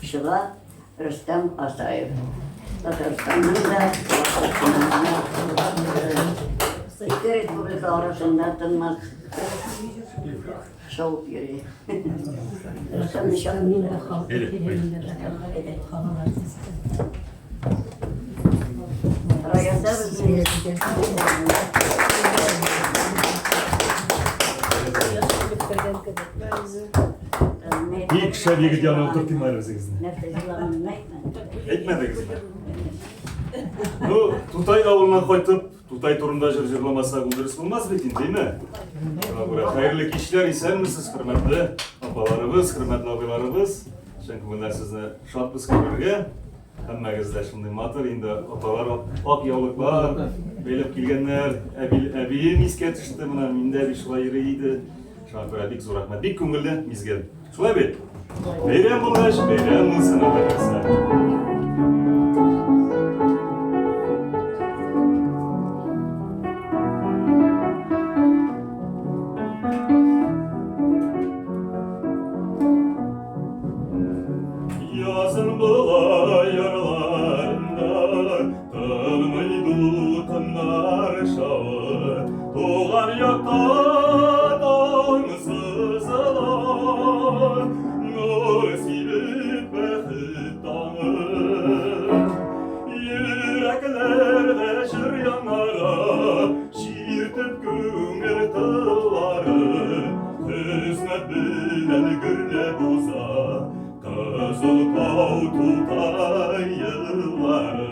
Şıla Rüstem Asayev. Tataristan'ın da İki Respublika arasında tanınmaz şov yeri. Rüstem nişanlı. Rayanda bizim İlk kişiler bir gidiyor oturtayım var bize. nefesilanın neymen. Etmediniz mi? Ну, Tutay avuluna koytup, Tutay turunda jırjırlamasa güldürüs olmaz betin değil mi? Hayırlı kişiler isen misiniz hürmetli apalarımız, hürmetli abilarımız? Çünkü bunlar sizni şatbız körürge. Hemmegizde şimdi matır, indi apalar ak yavuklar, belip kilgenler, ebiyim isketişti, buna minde bir şulay yürüydi. Şuna bik zor rahmet, bik küngülde mizgel. Şulay bey. Beyrem bulaş, beyrem bulsun arkadaşlar. Yazın bulay yaralarında tanımaydı tanlar şağı. Doğan yakta damsızlar nur silip behit damı. Yüreklerde şıryanlara şiirtip güngür tılları. Hizmet bilen gürle buza kızıl kov tutay yılları.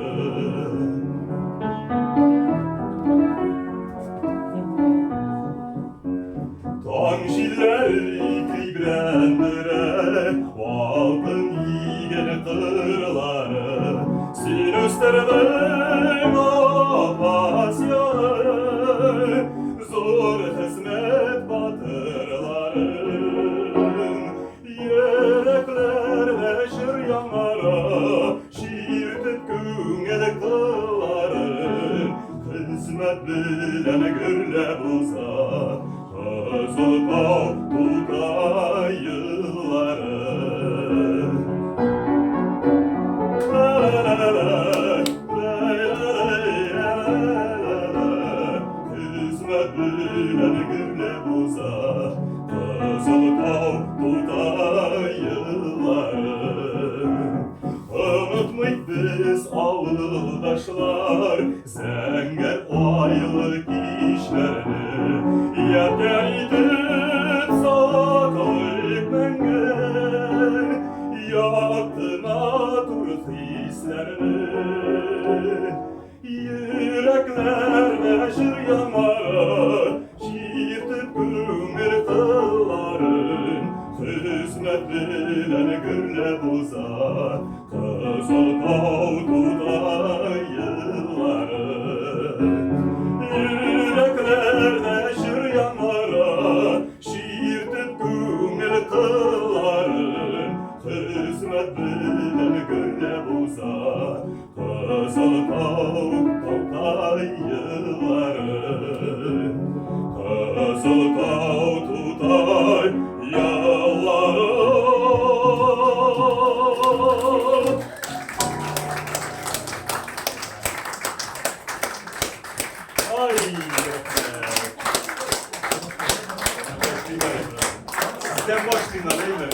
Tanjiller kibrendire, altın yigen kırları. Sinüsterden apasyaları, zor hizmet batırları. Yüreklerde şıryanlara şiirtip güngel kılların. Hizmet bilen gürle buza kızıl kov tutay yılları. Hizmet bilen gürle buza kızıl kov tutay yılları. Unutmayk biz avuldaşlar zenger aylık işlerini. Yeter idip saklayık menge yaktına turk hislerini. Yüreklerde şıryanlara şiirtip güngür kılların. Hizmet bilen gürle buza kızıl kov tutay yılları. Yüreklerde şıryanlara şiirtip güngür kılların. Hizmet bilen gürle buza kızıl kov tutay yılları. Kızıl kov tutay yılları. Ay Sizden başlayın alayım ben.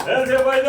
Her şey baylar.